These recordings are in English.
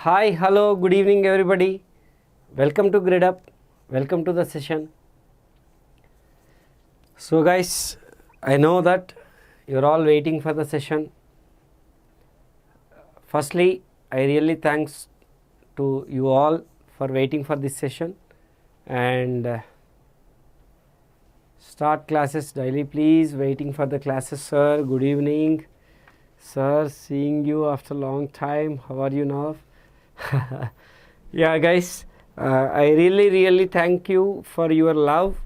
Hi, hello, good evening everybody. Welcome to Gradeup. Welcome to the session. So guys, I know that you're all waiting for the session. Firstly, I really thanks to you all for waiting for this session and start classes daily. Please waiting for the classes, sir. Good evening, sir. Seeing you after a long time. How are you now? Yeah, guys, I really thank you for your love.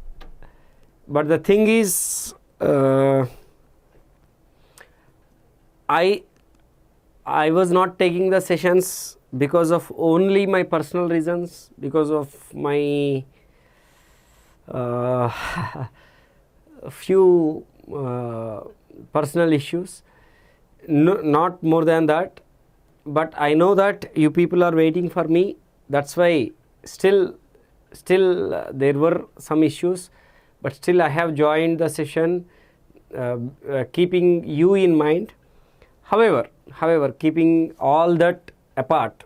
But the thing is, I was not taking the sessions because of only my personal reasons, because of my few personal issues, no, not more than that. But I know that you people are waiting for me. That's why still there were some issues, but still I have joined the session keeping you in mind. However, keeping all that apart,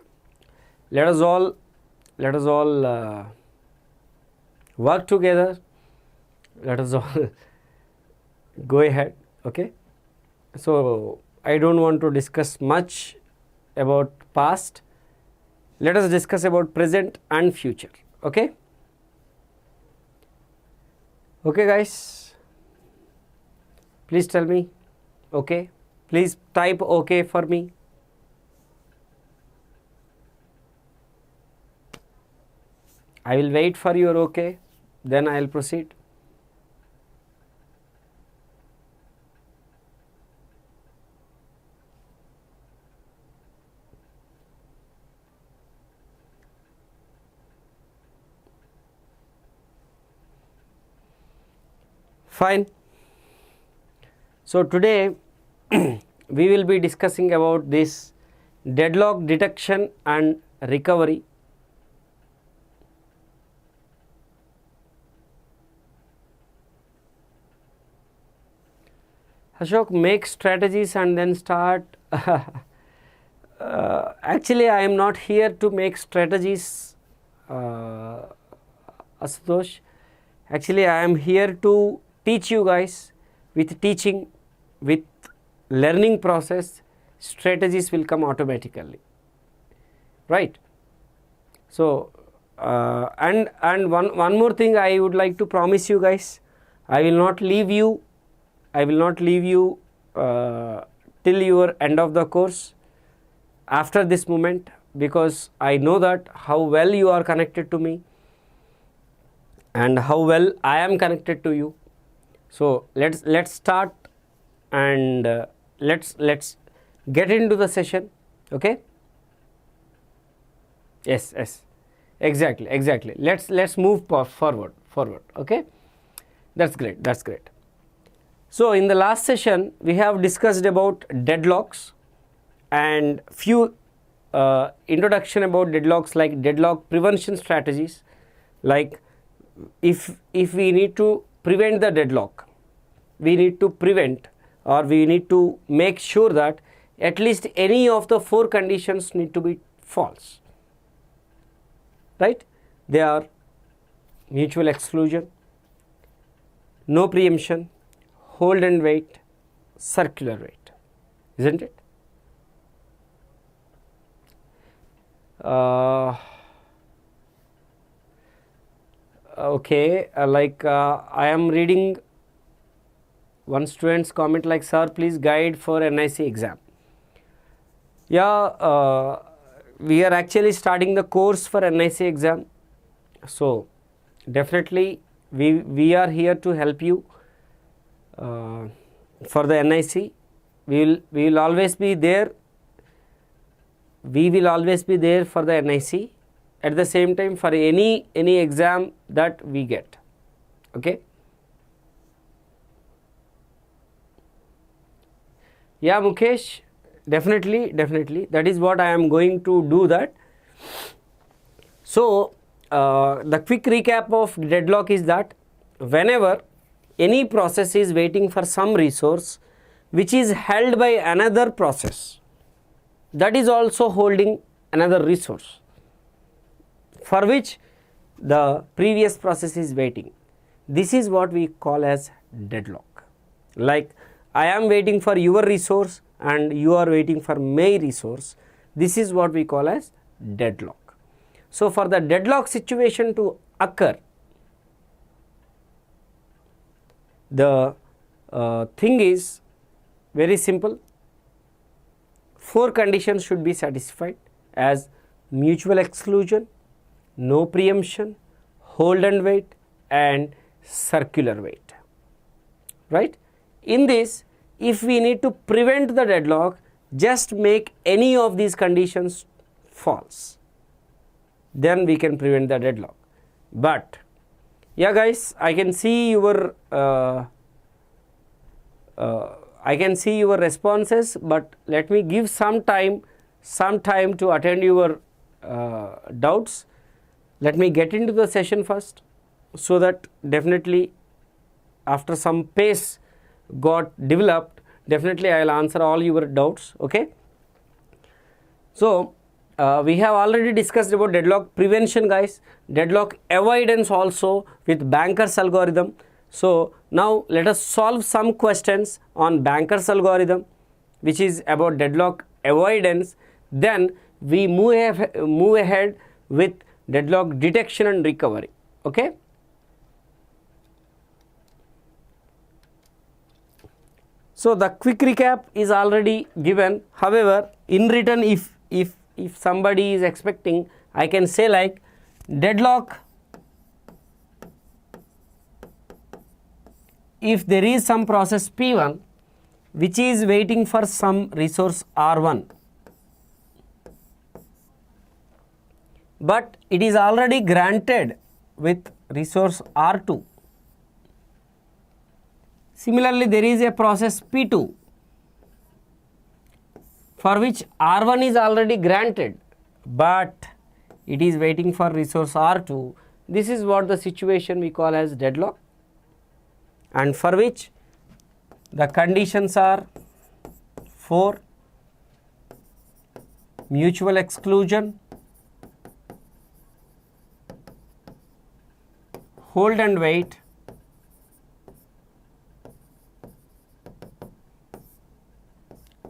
let us all work together. Let us all go ahead. Okay. So I don't want to discuss much about past. Let us discuss about present and future. Okay. Okay, guys. Please tell me. Okay. Please type okay for me. I will wait for your okay. Then I will proceed. Fine. So today we will be discussing about this deadlock detection and recovery. Ashok, make strategies and then start. Actually, I am not here to make strategies, Asutosh. Actually, I am here to teach you guys. With teaching, with learning process, strategies will come automatically, right? So and one more thing I would like to promise you guys, I will not leave you till your end of the course after this moment, because I know that how well you are connected to me and how well I am connected to you. So let's start and let's get into the session. Okay. Yes, exactly. Let's move forward. Okay. That's great. So in the last session we have discussed about deadlocks and few introduction about deadlocks, like deadlock prevention strategies, like if we need to prevent the deadlock, we need to prevent, or we need to make sure that at least any of the four conditions need to be false, right? They are mutual exclusion, no preemption, hold and wait, circular wait, isn't it? Okay, I am reading one student's comment like, sir, please guide for NIC exam. Yeah, we are actually starting the course for NIC exam. So definitely we are here to help you for the NIC. We will always be there. We will always be there for the NIC. At the same time, for any exam that we get. Okay. Yeah, Mukesh, definitely. That is what I am going to do that. So the quick recap of deadlock is that whenever any process is waiting for some resource which is held by another process that is also holding another resource for which the previous process is waiting. This is what we call as deadlock. Like I am waiting for your resource and you are waiting for my resource. This is what we call as deadlock. So for the deadlock situation to occur, the thing is very simple. 4 conditions should be satisfied as mutual exclusion, no preemption, hold and wait, and circular wait, right? In this, if we need to prevent the deadlock, just make any of these conditions false, then we can prevent the deadlock. But yeah guys, I can see your responses, but let me give some time to attend your doubts. Let me get into the session first, so that definitely after some pace got developed, definitely I will answer all your doubts. Okay. So we have already discussed about deadlock prevention, guys, deadlock avoidance also with Banker's algorithm. So now let us solve some questions on Banker's algorithm, which is about deadlock avoidance. Then we move ahead with deadlock detection and recovery. Okay. So the quick recap is already given. However, in written, if somebody is expecting, I can say like deadlock if there is some process P1 which is waiting for some resource R1, but it is already granted with resource R2. Similarly, there is a process P2 for which R1 is already granted, but it is waiting for resource R2. This is what the situation we call as deadlock, and for which the conditions are 4: mutual exclusion, hold and wait,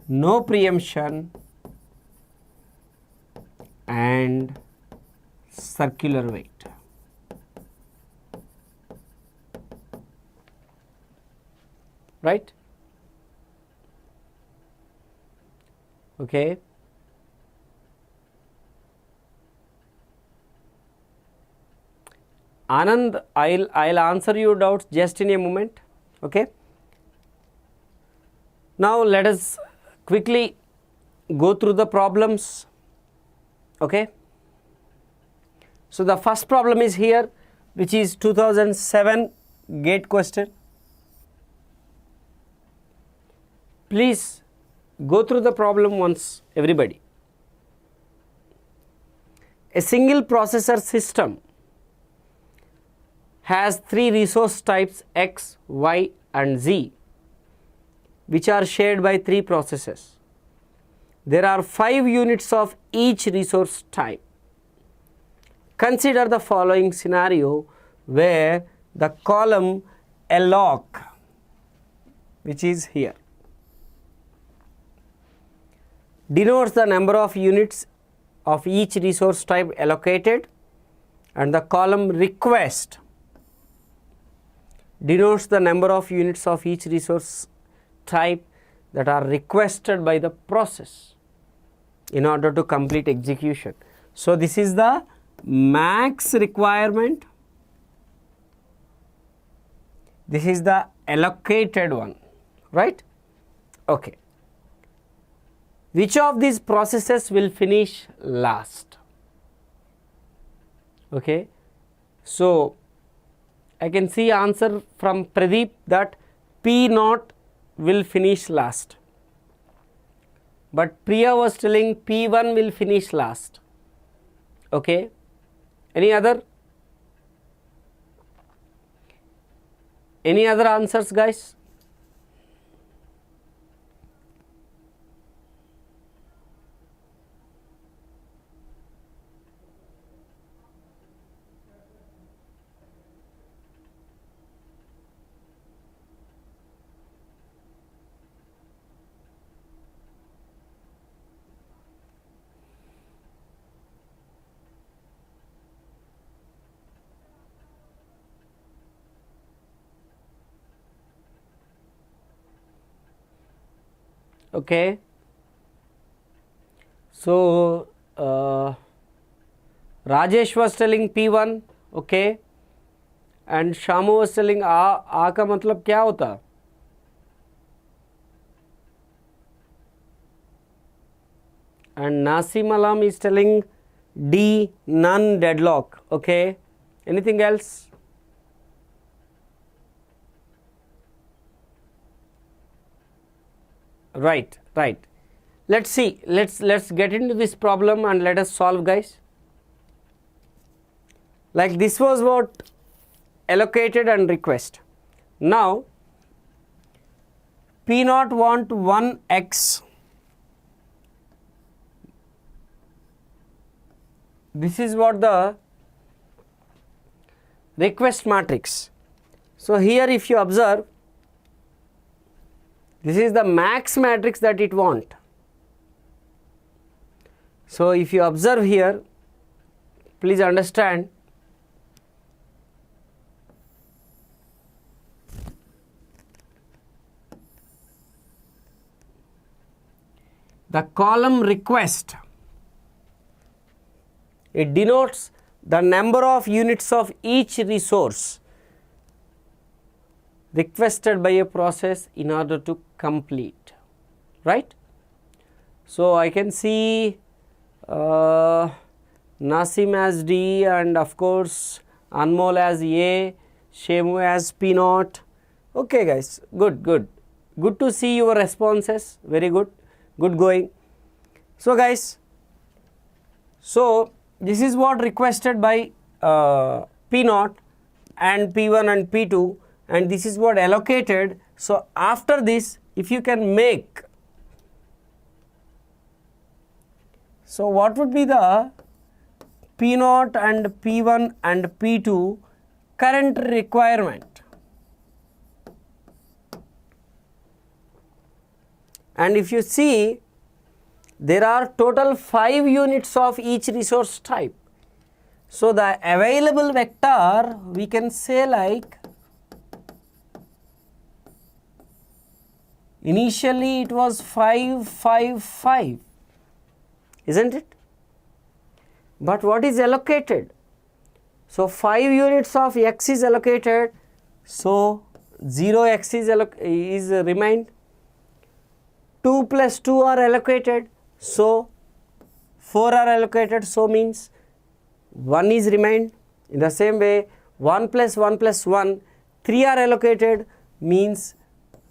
no preemption, and circular wait. Right? Okay. Anand, I'll answer your doubts just in a moment. Okay. Now let us quickly go through the problems. Okay. So the first problem is here, which is 2007 GATE question. Please go through the problem once, everybody. A single processor system has 3 resource types X, Y, and Z, which are shared by 3 processes. There are 5 units of each resource type. Consider the following scenario where the column alloc, which is here, denotes the number of units of each resource type allocated, and the column request denotes the number of units of each resource type that are requested by the process in order to complete execution. So this is the max requirement, this is the allocated one, right? Okay. Which of these processes will finish last? Okay. So I can see answer from Pradeep that P0 will finish last, but Priya was telling P1 will finish last. Okay. Any other answers, guys? Okay. So Rajesh was telling P1, okay, and Shamu was telling A का मतलब क्या होता? And Nasim Alam is telling D, none, deadlock. Okay. Anything else? Right, right. Let's see. Let's get into this problem and let us solve, guys. Like this was what allocated and request. Now P0 want 1x. This is what the request matrix. So here if you observe, this is the max matrix that it want. So if you observe here, please understand, the column request, it denotes the number of units of each resource requested by a process in order to complete, right? So I can see Nasim as D, and of course Anmol as A, Shemu as P0. Okay guys, good to see your responses, very good going. So guys, so this is what requested by P0 and P1 and P2, and this is what allocated. So after this, if you can make, so what would be the P0 and P1 and P2 current requirement? And if you see, there are total 5 units of each resource type. So the available vector we can say like, initially it was 5, 5, 5, isn't it? But what is allocated? So 5 units of x is allocated, so 0x is remained. 2 plus 2 are allocated, so 4 are allocated, so means 1 is remained. In the same way, 1 plus 1 plus 1, 3 are allocated, means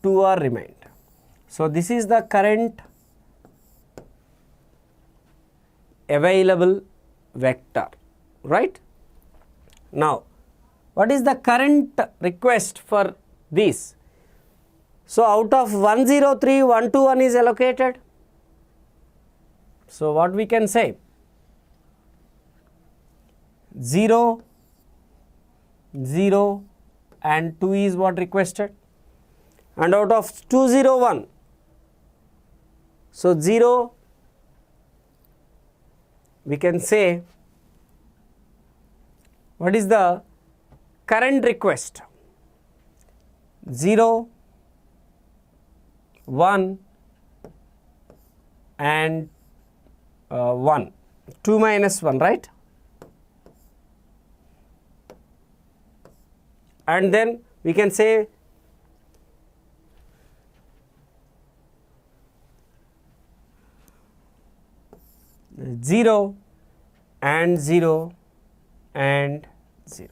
2 are remained. So this is the current available vector, right? Now what is the current request for this? So out of 103, 121 is allocated. So what we can say? 0, 0 and 2 is what requested. And out of 201, so 0 we can say, what is the current request? 0, 1 and 1, 2 minus 1, right? And then we can say zero and 0 and 0.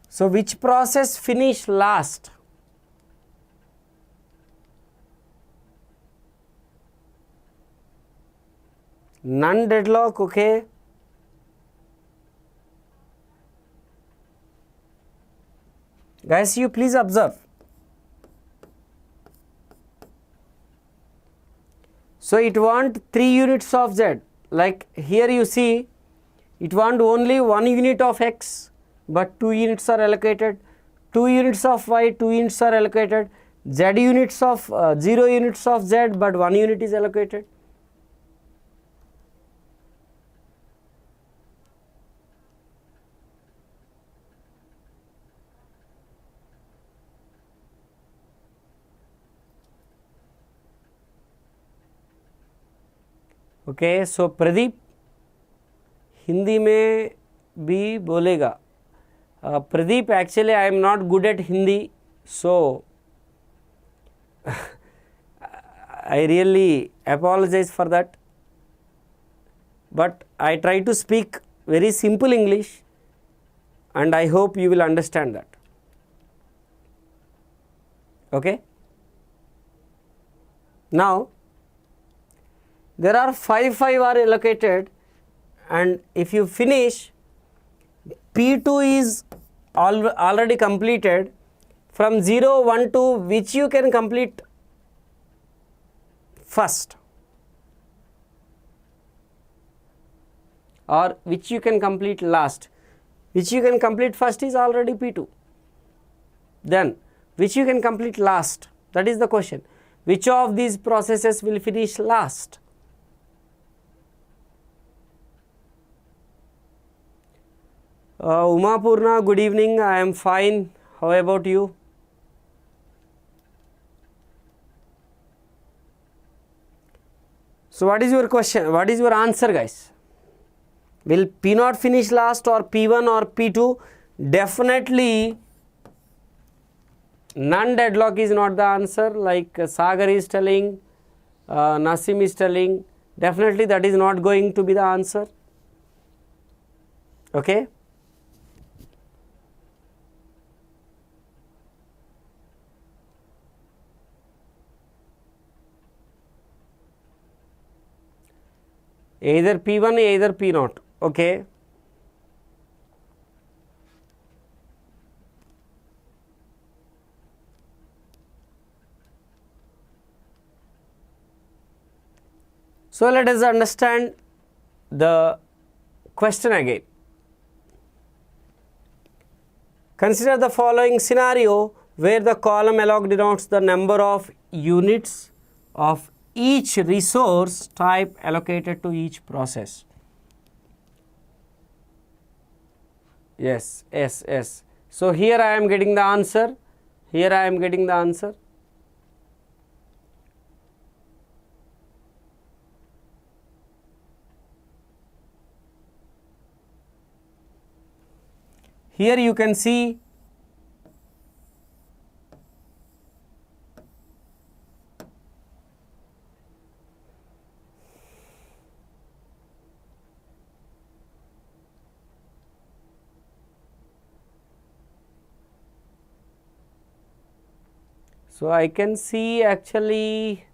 So which process finish last? None deadlock, okay. Guys, you please observe. So it want 3 units of z, like here you see it want only 1 unit of x, but 2 units are allocated, 2 units of y, 2 units are allocated, z units of 0 units of z, but 1 unit is allocated. Okay so Pradeep Hindi में भी बोलेगा. Pradeep, actually I am not good at Hindi, so I really apologize for that, but I try to speak very simple English and I hope you will understand that. Okay. Now there are 5 are allocated, and if you finish, P2 is already completed. From 0, 1, 2, which you can complete first or which you can complete last? Which you can complete first is already P2. Then which you can complete last? That is the question. Which of these processes will finish last? Umapurna, good evening. I am fine. How about you? So what is your question? What is your answer, guys? Will P0 finish last or P1 or P2? Definitely non-deadlock is not the answer, like Sagar is telling, Nasim is telling. Definitely that is not going to be the answer. Okay. Either P1 either P0. Okay. So let us understand the question again. Consider the following scenario where the column alloc denotes the number of units of each resource type allocated to each process. Yes. So here I am getting the answer. Here I am getting the answer. Here you can see so I can see actually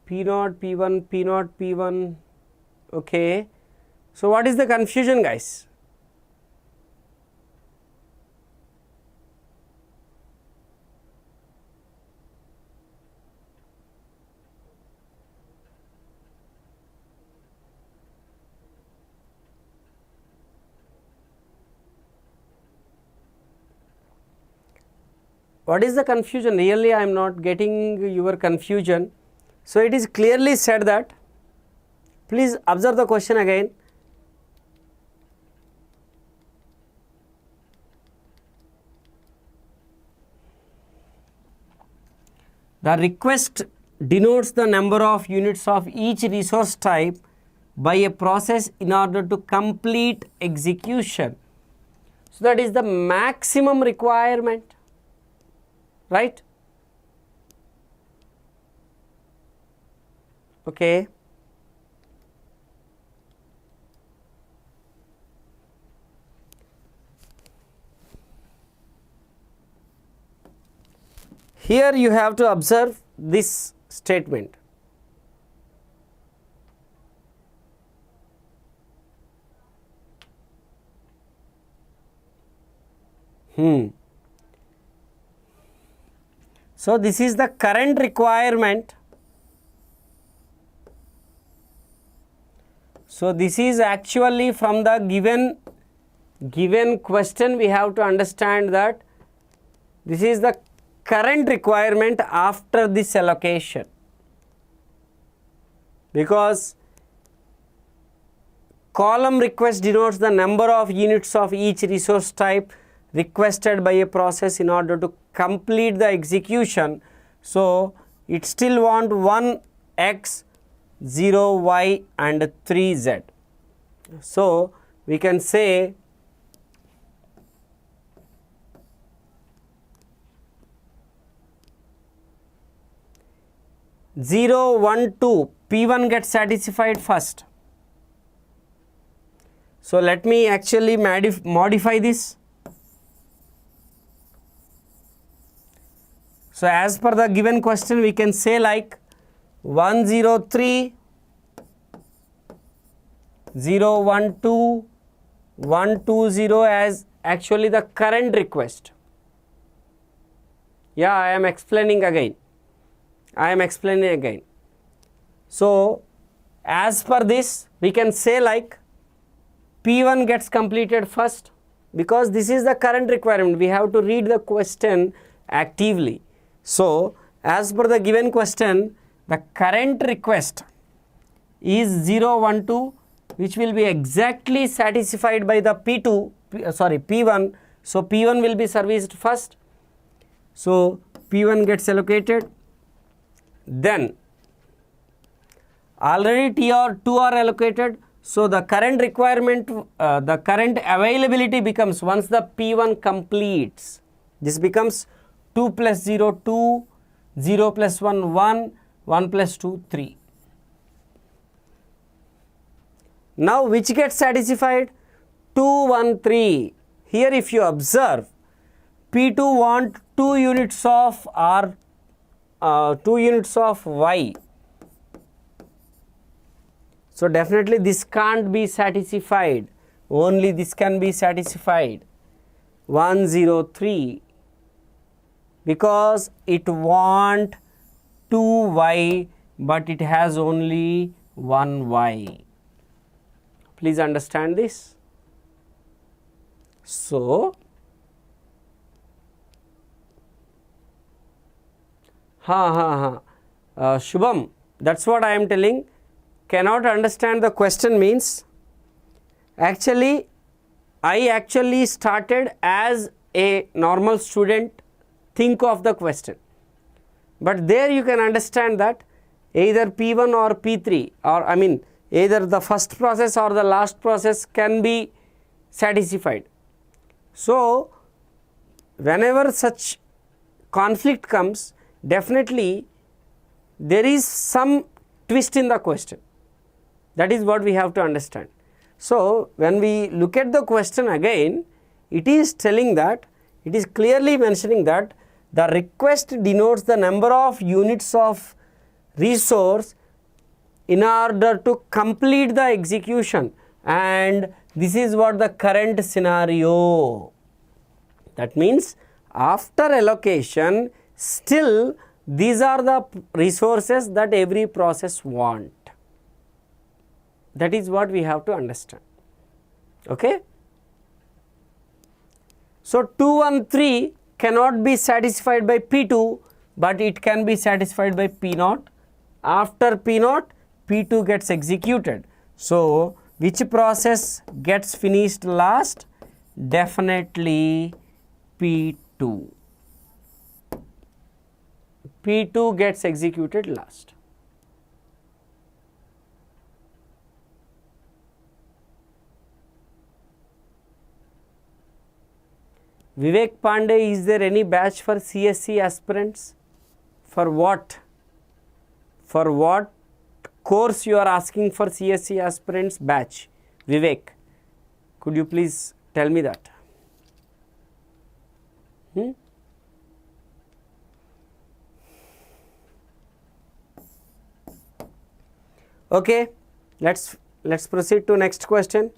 P0, P1, P0, P1. Okay. So what is the confusion, guys? What is the confusion? Really, I am not getting your confusion. So it is clearly said that, please observe the question again. The request denotes the number of units of each resource type by a process in order to complete execution. So that is the maximum requirement. Right? Okay. Here you have to observe this statement. So this is the current requirement. So this is actually from the given question. We have to understand that this is the current requirement after this allocation, because column request denotes the number of units of each resource type requested by a process in order to complete the execution. So it still want 1x 0y and 3z. So we can say zero, 1, 2, P1 gets satisfied first. So let me actually modify this. So as per the given question, we can say like 103, 012, 120 as actually the current request. Yeah, I am explaining again. So as per this, we can say like P1 gets completed first, because this is the current requirement. We have to read the question actively. So as per the given question, the current request is 012, which will be exactly satisfied by the P1. So P1 will be serviced first. So P1 gets allocated. Then already T2 are allocated. So the current requirement, the current availability becomes, once the P1 completes, this becomes 2 plus 0, 2, 0 plus 1, 1, 1 plus 2, 3. Now which gets satisfied? 213. Here if you observe, P2 want 2 units of R, 2 units of Y. So definitely this can't be satisfied. Only this can be satisfied. 103. Because it want 2y, but it has only 1y. Please understand this. So Shubham, that's what I am telling. Cannot understand the question means, actually I actually started as a normal student, think of the question, but there you can understand that either P1 or P3, or I mean either the first process or the last process can be satisfied. So whenever such conflict comes, definitely there is some twist in the question. That is what we have to understand. So when we look at the question again, it is telling that, it is clearly mentioning that the request denotes the number of units of resource in order to complete the execution, and this is what the current scenario. That means after allocation, still these are the resources that every process want. That is what we have to understand. Okay. So 213 cannot be satisfied by P2, but it can be satisfied by P0. After P0, P2 gets executed. So which process gets finished last? Definitely P2. P2 gets executed last. Vivek Pandey, is there any batch for CSC aspirants? For what? For what course you are asking for CSC aspirants batch? Vivek, could you please tell me that? Okay, let's proceed to next question.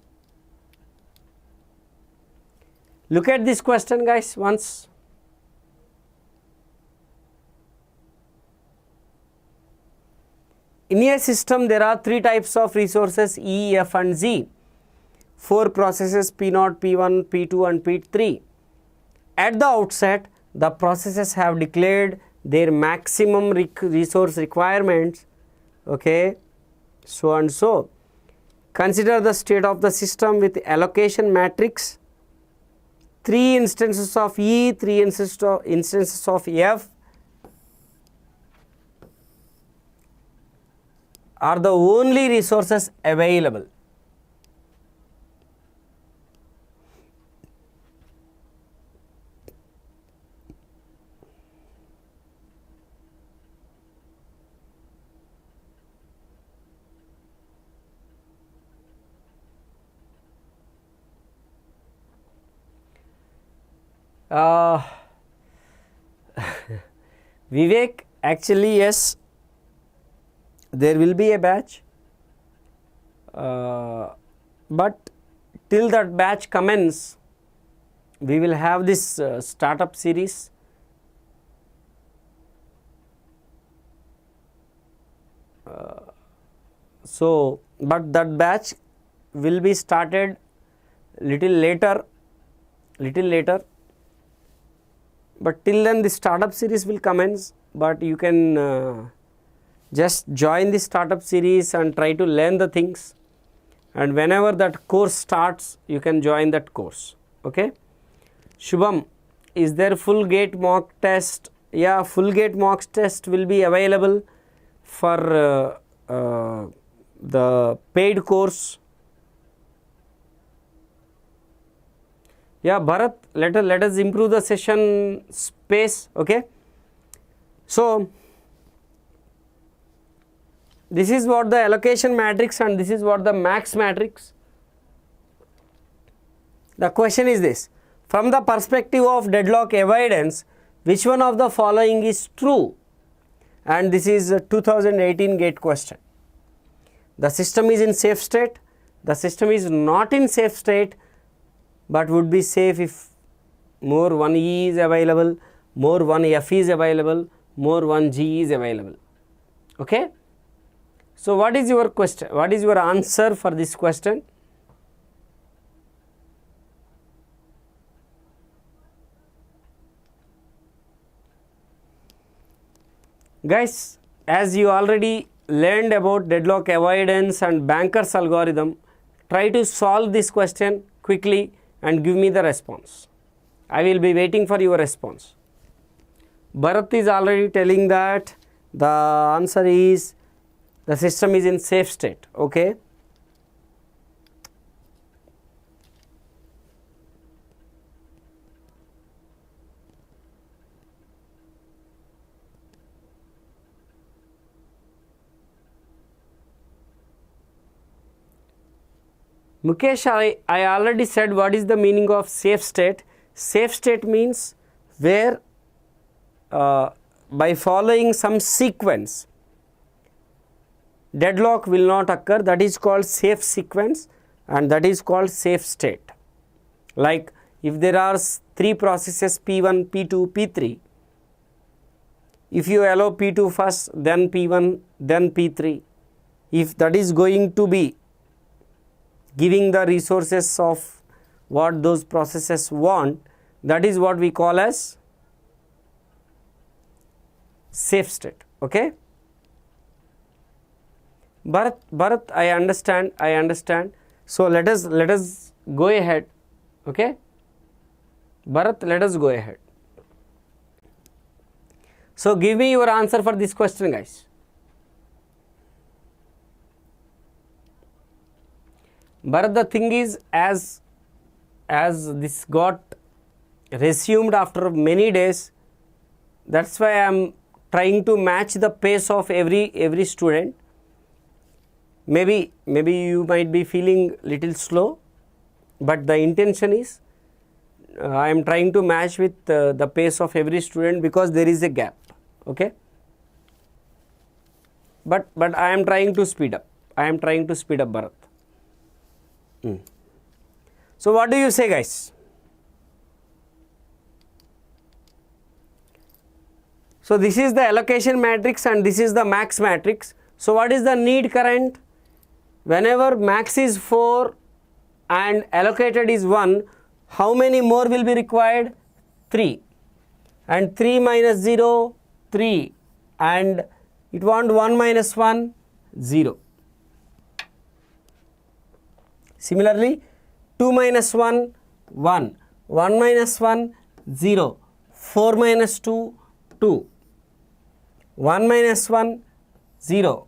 Look at this question, guys, once. In a system, there are 3 types of resources, E, F and Z. 4 processes, P0, P1, P2 and P3. At the outset, the processes have declared their maximum resource requirements, okay, so and so. Consider the state of the system with allocation matrix. 3 instances of E, 3 instances of F are the only resources available. Vivek, actually yes, there will be a batch, but till that batch commence, we will have this startup series. So, but that batch will be started little later, but till then the startup series will commence, but you can just join the startup series and try to learn the things, and whenever that course starts you can join that course. Okay. Shubham, is there full gate mock test? Yeah, full gate mock test will be available for the paid course. Yeah, Bharat, let us improve the session space. Okay. So, this is what the allocation matrix and this is what the max matrix. The question is this: from the perspective of deadlock avoidance, which one of the following is true? And this is a 2018 gate question. The system is in safe state. The system is not in safe state, but would be safe if more 1E is available, more 1F is available, more 1G is available. Okay. So, what is your question? What is your answer for this question? Guys, as you already learned about deadlock avoidance and Banker's algorithm, try to solve this question quickly and give me the response. I will be waiting for your response. Bharat is already telling that the answer is the system is in safe state. Okay. Mukesh, I already said what is the meaning of safe state. Safe state means where by following some sequence deadlock will not occur. That is called safe sequence and that is called safe state. Like if there are 3 processes P1, P2, P3, if you allow P2 first, then P1, then P3, if that is going to be giving the resources of what those processes want, that is what we call as safe state. Okay. Bharat, I understand. So let us go ahead. Okay. Bharat, let us go ahead. So give me your answer for this question, guys. Bharat, the thing is, as this got resumed after many days, that's why I am trying to match the pace of every student. Maybe you might be feeling little slow, but the intention is I am trying to match with the pace of every student because there is a gap. Okay. But I am trying to speed up. Bharat. So what do you say, guys? So this is the allocation matrix and this is the max matrix. So what is the need current? Whenever max is 4 and allocated is 1, how many more will be required? 3. And 3 minus 0, 3. And it want 1 minus 1, 0. Similarly, 2 minus 1, 1. 1 minus 1, 0. 4 minus 2, 2. 1 minus 1, 0.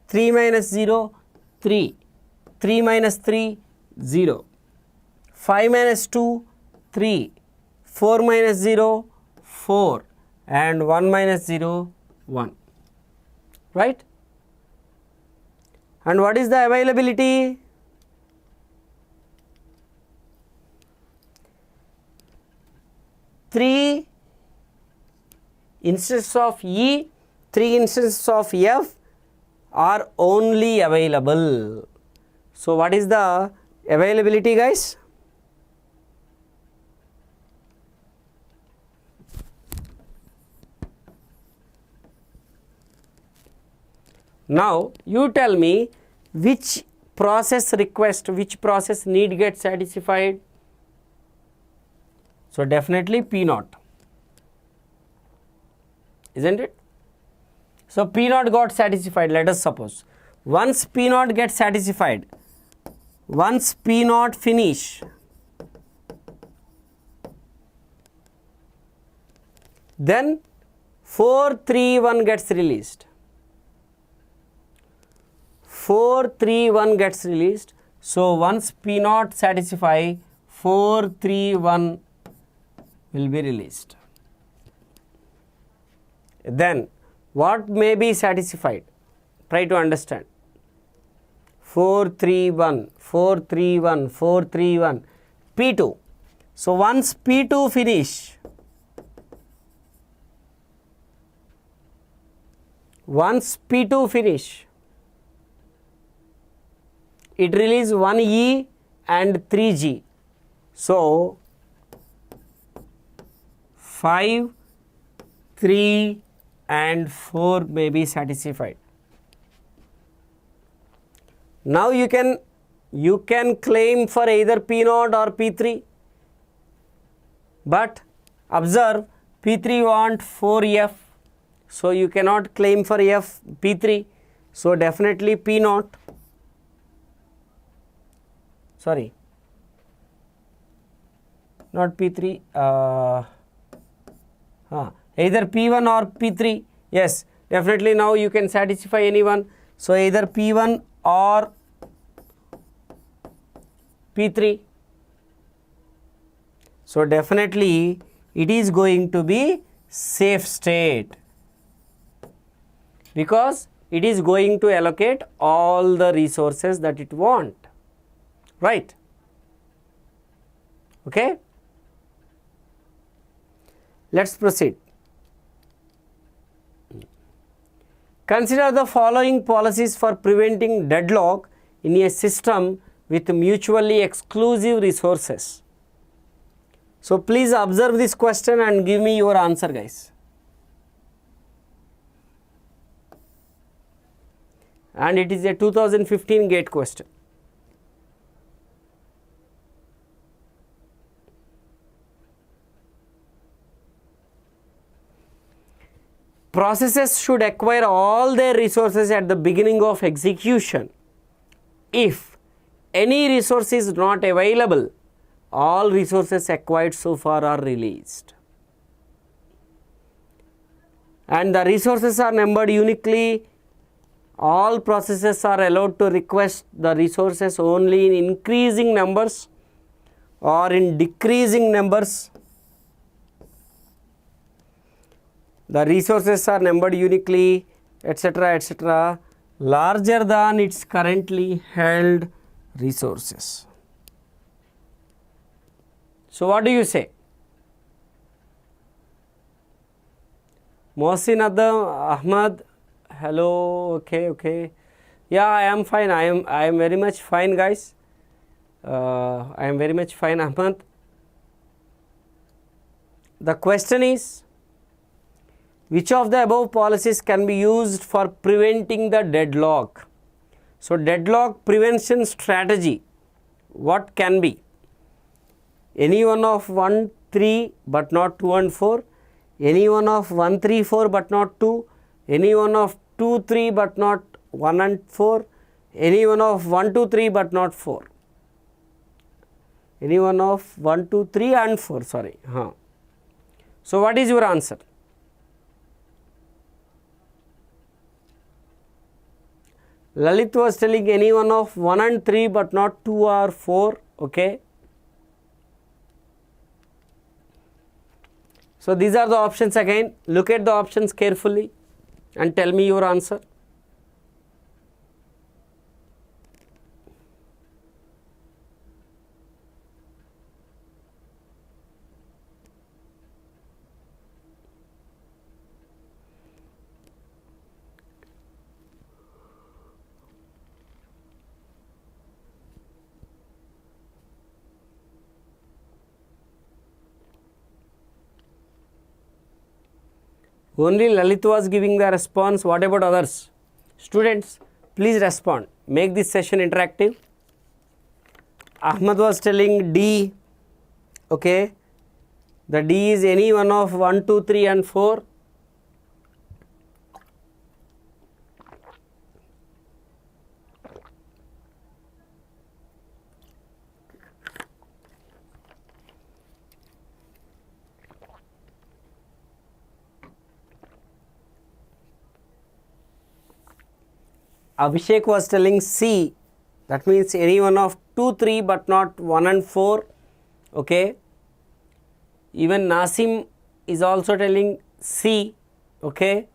3 minus 0, 3. 3 minus 3, 0. 5 minus 2, 3. 4 minus 0, 4. And 1 minus 0, 1. Right? And what is the availability? 3 instances of E, 3 instances of F are only available. So, what is the availability, guys? Now, you tell me which process request, which process need get satisfied. So, definitely P0, isn't it? So, P0 got satisfied, let us suppose. Once P0 gets satisfied, once P0 finish, then 431 gets released. 431 gets released. So, once P0 satisfy, 431 will be released. Then what may be satisfied? Try to understand. 431, 431, 431, P2. So, once P2 finish, it release 1E and 3G. So, 5, 3 and 4 may be satisfied. Now, you can claim for either P0 or P3, but observe P3 want 4F, so you cannot claim for P3, so definitely P0. Sorry, not P3, either P1 or P3. Yes, definitely now you can satisfy anyone. So, either P1 or P3. So, definitely it is going to be safe state, because it is going to allocate all the resources that it want. Right? Okay. Let's proceed. Consider the following policies for preventing deadlock in a system with mutually exclusive resources. So, please observe this question and give me your answer, guys. And it is a 2015 GATE question. Processes should acquire all their resources at the beginning of execution. If any resource is not available, all resources acquired so far are released. And the resources are numbered uniquely. All processes are allowed to request the resources only in increasing numbers or in decreasing numbers. The resources are numbered uniquely, etc., etc., larger than its currently held resources. So, what do you say? Mohsin Ahmad, hello, okay. Yeah, I am fine. I am very much fine, guys. I am very much fine, Ahmad. The question is, which of the above policies can be used for preventing the deadlock? So, deadlock prevention strategy, what can be? Any one of 1, 3 but not 2 and 4, any one of 1, 3, 4 but not 2, any one of 2, 3 but not 1 and 4, any one of 1, 2, 3 but not 4, any one of 1, 2, 3 and 4, sorry. So, what is your answer? Lalit was telling any one of 1 and 3 but not 2 or 4. Okay. So these are the options again. Look at the options carefully and tell me your answer. Only Lalit was giving the response. What about others? Students, please respond. Make this session interactive. Ahmad was telling D. Okay. The D is any one of 1, 2, 3 and 4. Abhishek was telling C, that means any one of 2, 3 but not 1 and 4. Okay. Even Nasim is also telling C. Okay.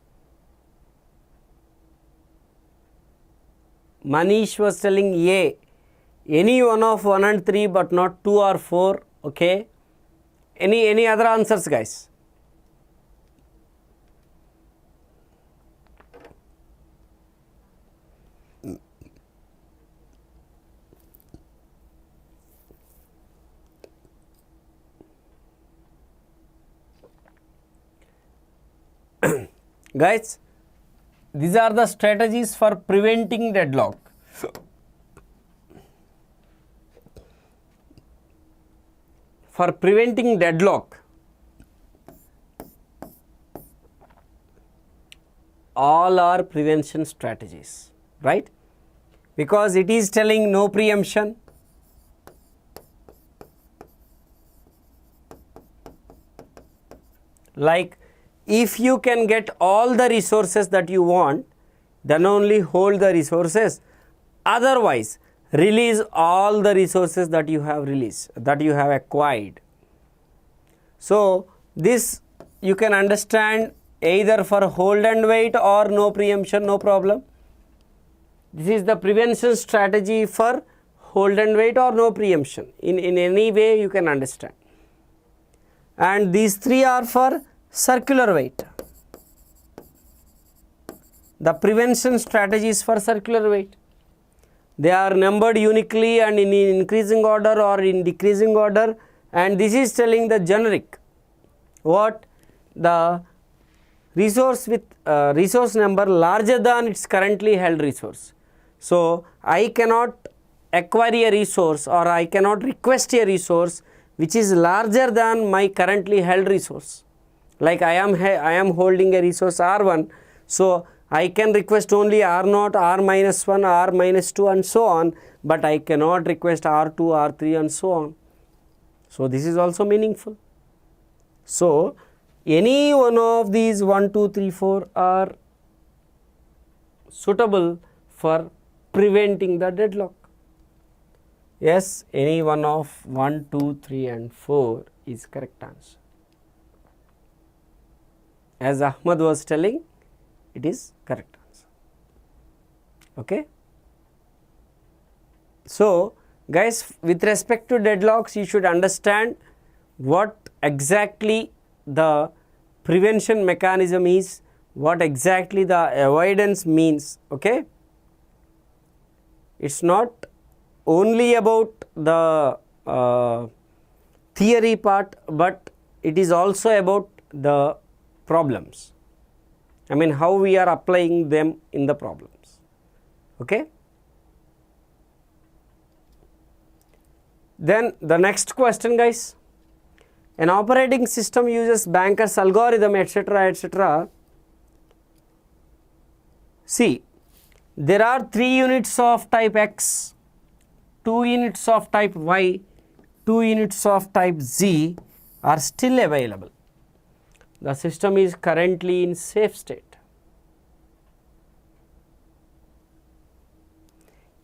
Manish was telling A, any one of 1 and 3 but not 2 or 4. Okay. Any other answers, guys? Guys, these are the strategies for preventing deadlock. For preventing deadlock, all are prevention strategies, right? Because it is telling no preemption, like if you can get all the resources that you want, then only hold the resources. Otherwise, release all the resources that you have acquired. So this you can understand either for hold and wait or no preemption, no problem. This is the prevention strategy for hold and wait or no preemption. In any way you can understand. And these three are for circular wait. The prevention strategies for circular wait. They are numbered uniquely and in increasing order or in decreasing order, and this is telling the generic. What? The resource with resource number larger than its currently held resource. So I cannot acquire a resource or I cannot request a resource which is larger than my currently held resource. Like I am holding a resource R1, so I can request only R0, R minus 1, R minus 2 and so on, but I cannot request R2, R3 and so on. So this is also meaningful. So any one of these 1, 2, 3, 4 are suitable for preventing the deadlock. Yes, any one of 1, 2, 3 and 4 is correct answer. As Ahmad was telling, it is correct answer. Okay. So guys, with respect to deadlocks, you should understand what exactly the prevention mechanism is, what exactly the avoidance means. Okay. It's not only about the theory part, but it is also about the problems. I mean, how we are applying them in the problems. Okay. Then the next question, guys. An operating system uses Banker's algorithm, etc., etc. See, there are 3 units of type X, 2 units of type Y, 2 units of type Z are still available. The system is currently in safe state.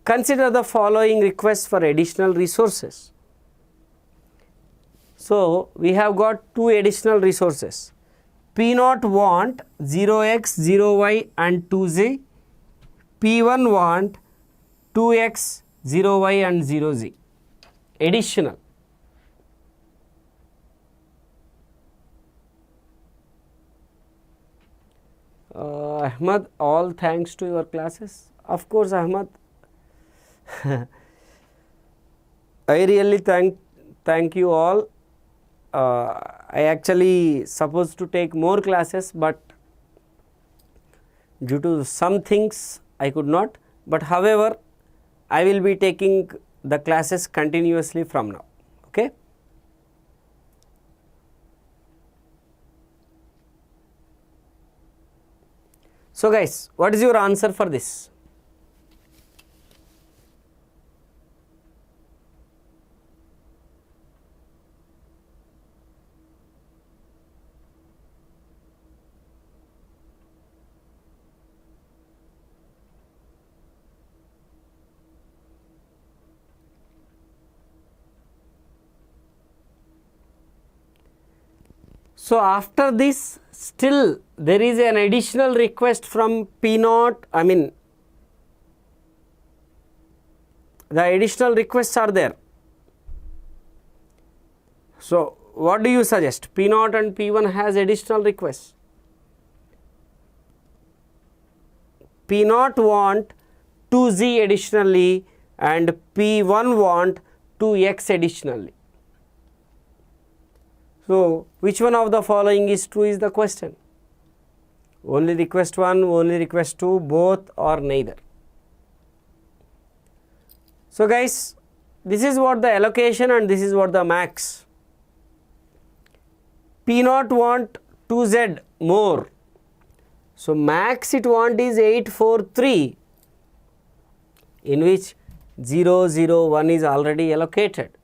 consider the following requests for additional resources. So, we have got two additional resources. P0 want 0x, 0y and 2z. P1 want 2x, 0y and 0z. Additional. Ahmad, all thanks to your classes. Of course, Ahmad. I really thank you all. I actually supposed to take more classes, but due to some things I could not. But however, I will be taking the classes continuously from now. Okay. So guys, what is your answer for this? So after this, still there is an additional request from P0, I mean the additional requests are there. So what do you suggest? P0 and P1 has additional requests. P0 want 2z additionally and P1 want 2x additionally. So which one of the following is true is the question. Only request 1, only request 2, both or neither. So guys, this is what the allocation and this is what the max. P0 want 2z more. So max it want is 843, in which 0, 0, 1 is already allocated.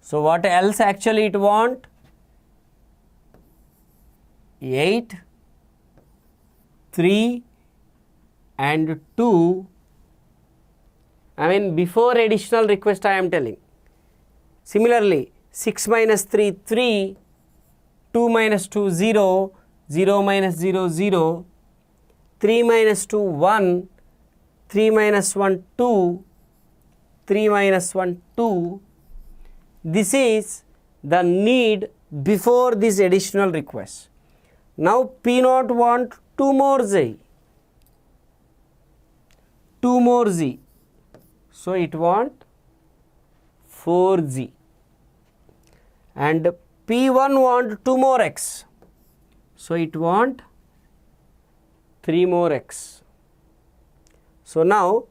So what else actually it want? 8, 3 and 2, I mean before additional request I am telling. Similarly, 6 minus 3, 3, 2 minus 2, 0, 0 minus 0, 0, 3 minus 2, 1, 3 minus 1, 2, 3 minus 1, 2. This is the need before this additional request. Now P0 want 2 more z, 2 more z, so it want 4z, and P1 want 2 more x, so it want 3 more x. So now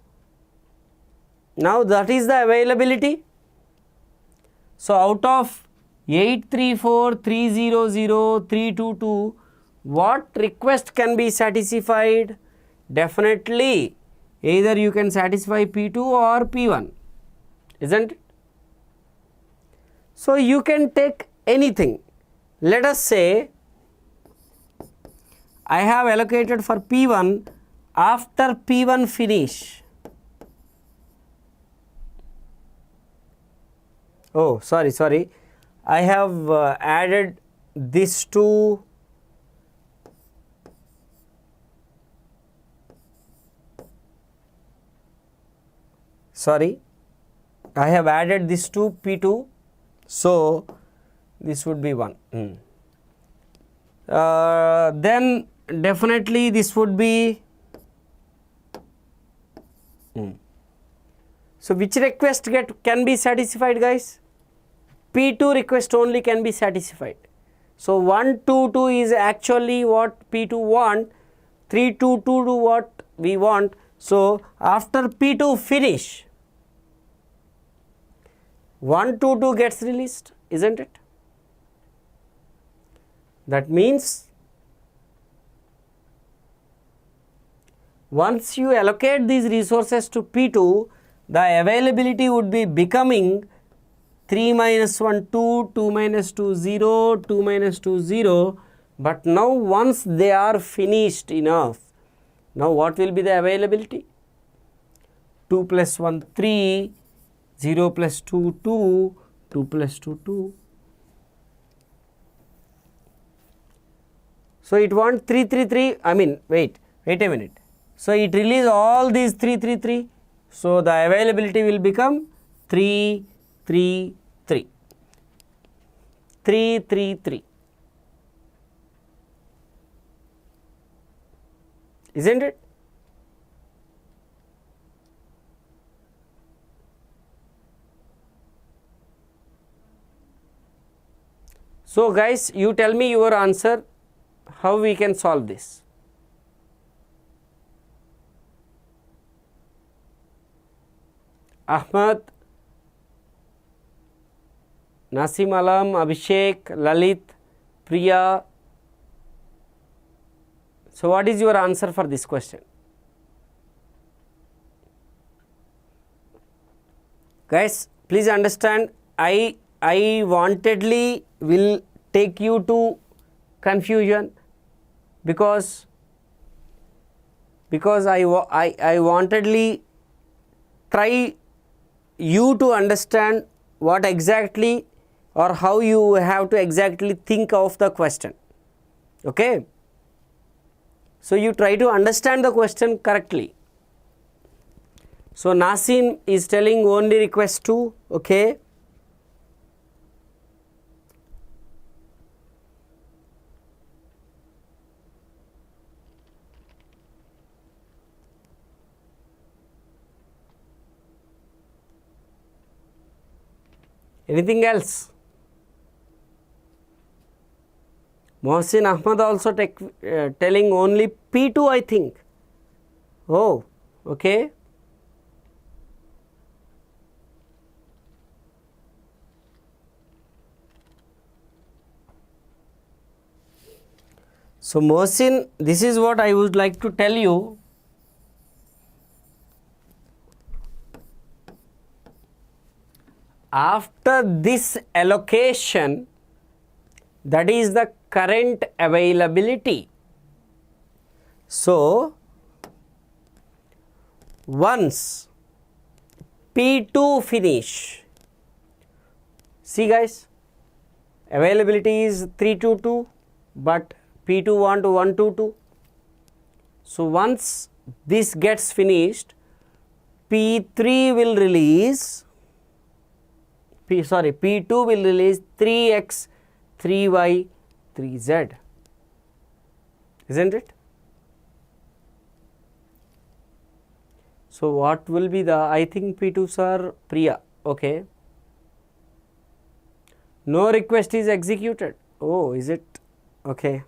that is the availability. So out of 834, 300, 322, what request can be satisfied? Definitely either you can satisfy P2 or P1, isn't it? So you can take anything. Let us say I have allocated for P1. After P1 finish, oh sorry, I have added this to I have added this to P2, so this would be 1. Then definitely this would be So which request can be satisfied, guys? P2 request only can be satisfied. So 122 is actually what P2 want, 322 what we want. So after P2 finish, 122 gets released, isn't it? That means once you allocate these resources to P2, the availability would be becoming 3 minus 1 2, 2 minus 2 0, 2 minus 2 0. But now once they are finished enough, now what will be the availability? 2 plus 1 3, 0 plus 2 2, 2 plus 2 2. So it wants 3 3 3, I mean wait a minute. So it release all these 3 3 3. So the availability will become 3 3 3, 3 3 3. Isn't it? So guys, you tell me your answer, how we can solve this. Ahmad, Nasim Alam, Abhishek, Lalit, Priya. So what is your answer for this question? Guys, please understand, I wantedly will take you to confusion because I wantedly try you to understand what exactly or how you have to exactly think of the question. Okay? So you try to understand the question correctly. So Nasim is telling only request 2, okay. Anything else? Mohsin Ahmad also telling only P2, I think. Oh, okay. So Mohsin, this is what I would like to tell you. After this allocation, that is the current availability. So once P2 finish, see guys, availability is 322, but P2 want 122. So once this gets finished, P3 will release, P2 will release 3x, 3y, 3z. Isn't it? So what will be the, I think P2s are Priya. Okay. No request is executed. Oh, is it? Okay.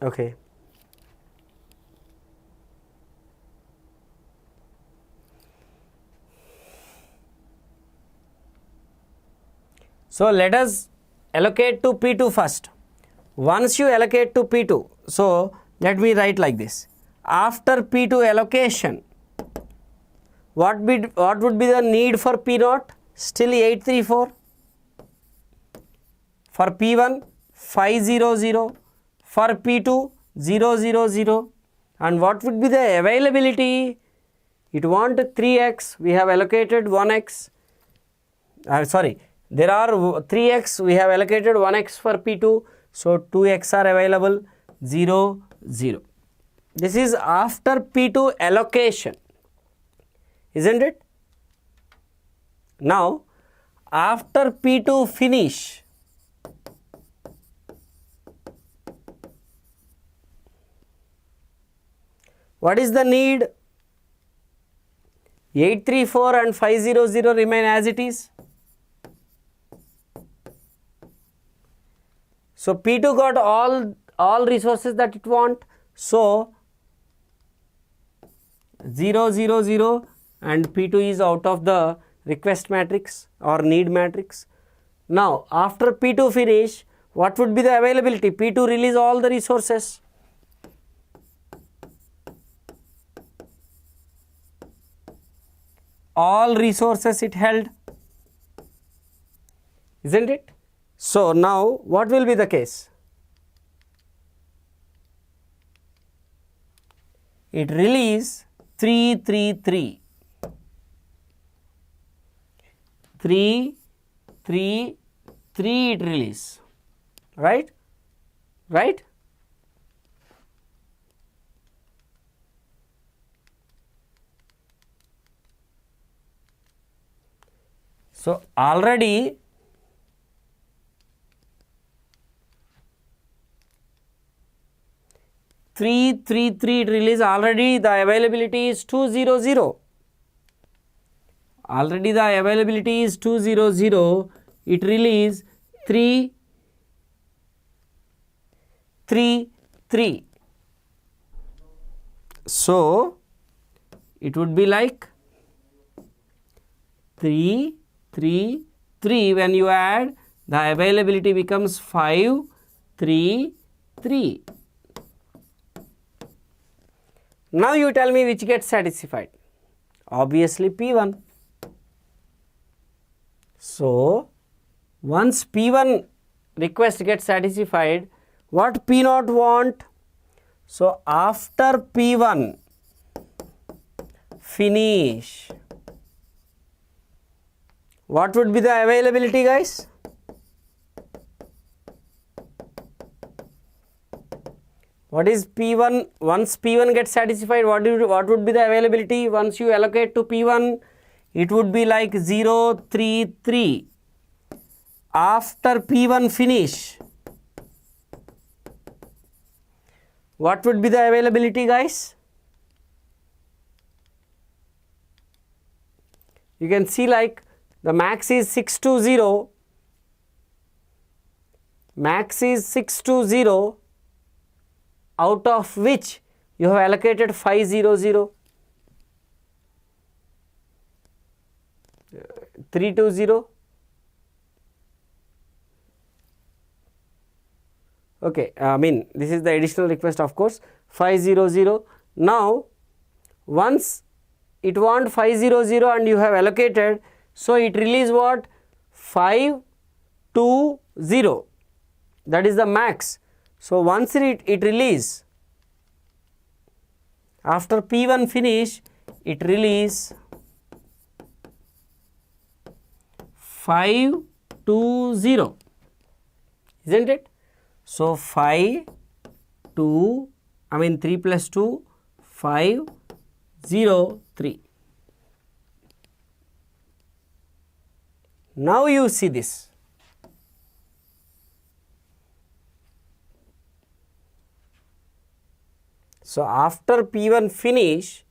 Okay. So let us allocate to P2 first. Once you allocate to P2, so let me write like this. After P2 allocation, what would be the need for P0? Still 834. For P1, 500. For P2, 000. And what would be the availability? It want 3x, we have allocated 1x. There are 3x, we have allocated 1x for P2, so 2x are available, 0, 0. This is after P2 allocation, isn't it? Now, after P2 finish, what is the need? 834 and 500 remain as it is. So P2 got all resources that it want. So 0, 0, 0 and P2 is out of the request matrix or need matrix. Now after P2 finish, what would be the availability? P2 release all the resources. All resources it held, isn't it? So now what will be the case? It release 3, 3, 3. 3, 3, 3 it release, right? Right? So, already three release, already the availability is 200. Already the availability is 200. It release 3, 3, 3. So, it would be like 3, 3, 3. When you add, the availability becomes 5, 3, 3. Now you tell me which gets satisfied. Obviously P1. So, once P1 request gets satisfied, what P0 want? So, after P1 finish, what would be the availability, guys? What is P1? Once P1 gets satisfied, what would be the availability? Once you allocate to P1, it would be like 0, 3, 3. After P1 finish, what would be the availability, guys? You can see like the max is 620. Max is 620, out of which you have allocated 500. 320. Okay, this is the additional request, of course, 500. Now, once it want 500 and you have allocated, so it release what? 520. That is the max. So, once it release, after P1 finish, it release 520, isn't it? So, 3 plus 2, 5, 0, 3. Now you see this. So, after P1 finish,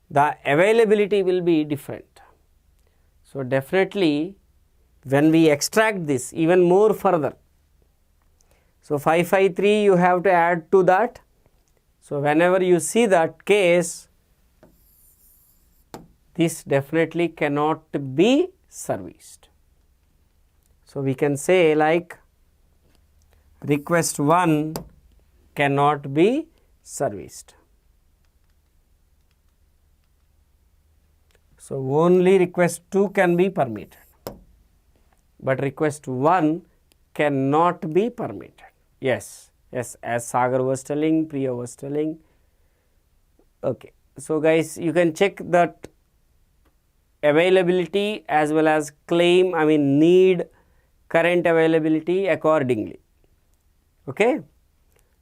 the availability will be different. So, definitely when we extract this even more further, so 553 you have to add to that. So, whenever you see that case, this definitely cannot be serviced. So, we can say like request 1 cannot be serviced. So, only request 2 can be permitted, but request 1 cannot be permitted. Yes, as Sagar was telling, Priya was telling. Okay. So, guys, you can check that availability as well as claim, need current availability accordingly. Okay.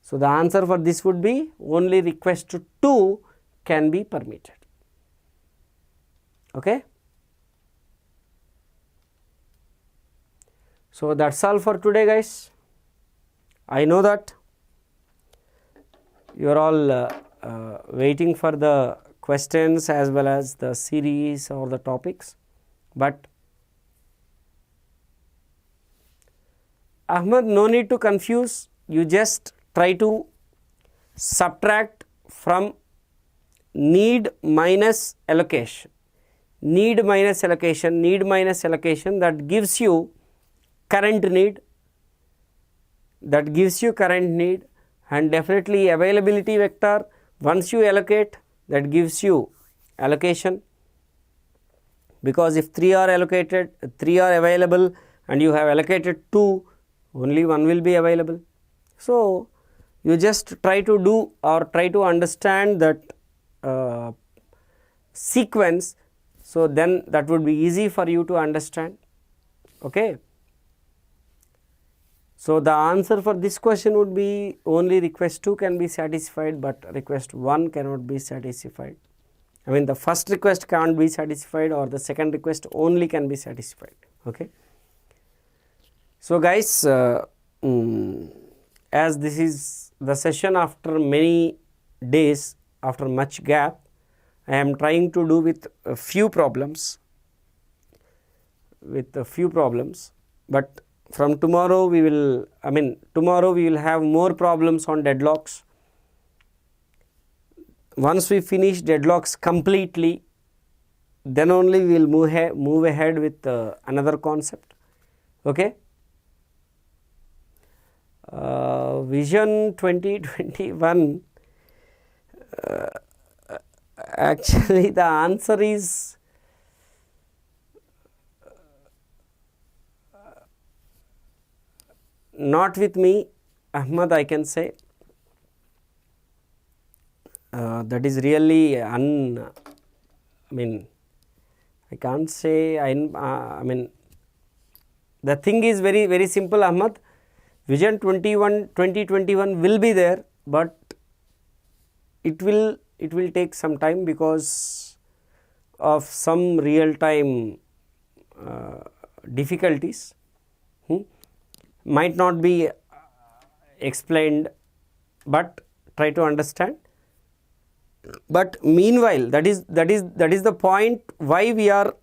So, the answer for this would be only request 2 can be permitted. Okay. So, that is all for today, guys. I know that you are all waiting for the questions as well as the series or the topics, but Ahmed, no need to confuse. You just try to subtract from need minus allocation. Need minus allocation, that gives you current need, and definitely availability vector. Once you allocate, that gives you allocation, because if 3 are allocated, 3 are available and you have allocated 2, only 1 will be available. So, you just try to do or try to understand that sequence, so then that would be easy for you to understand. Okay. So the answer for this question would be only request 2 can be satisfied, but request 1 cannot be satisfied. I mean the first request can't be satisfied, or the second request only can be satisfied. Okay. So guys, as this is the session after many days, after much gap, I am trying to do with a few problems, but from tomorrow we will, tomorrow we will have more problems on deadlocks. Once we finish deadlocks completely, then only we will move ahead with another concept. Okay. Vision 2021, actually the answer is not with me, Ahmad, I can say. That is really I can't say, the thing is very, very simple, Ahmad. Vision 2021 will be there, but it will take some time because of some real time difficulties. Might not be explained, but try to understand. But meanwhile, that is the point why we are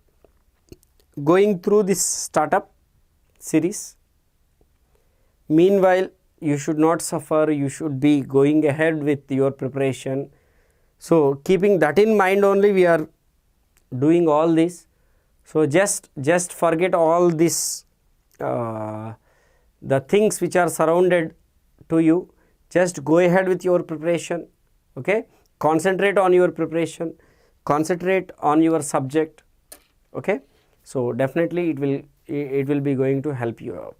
going through this startup series. Meanwhile, you should not suffer, you should be going ahead with your preparation. So keeping that in mind only, we are doing all this. So just forget all this, the things which are surrounded to you. Just go ahead with your preparation. Okay. Concentrate on your preparation, concentrate on your subject. Okay. So definitely it will be going to help you out.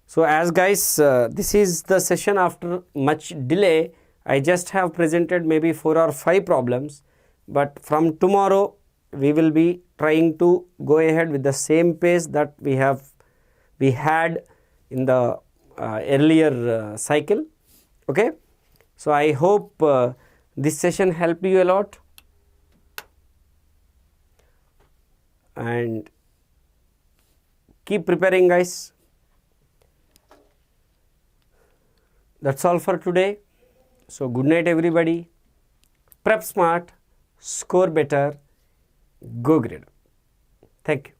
So as guys, this is the session after much delay. I just have presented maybe 4 or 5 problems, but from tomorrow we will be trying to go ahead with the same pace that we had in the earlier cycle. Okay. So I hope this session helped you a lot, and keep preparing, guys. That's all for today. So good night everybody. Prep smart, score better, go Gradeup. Thank you.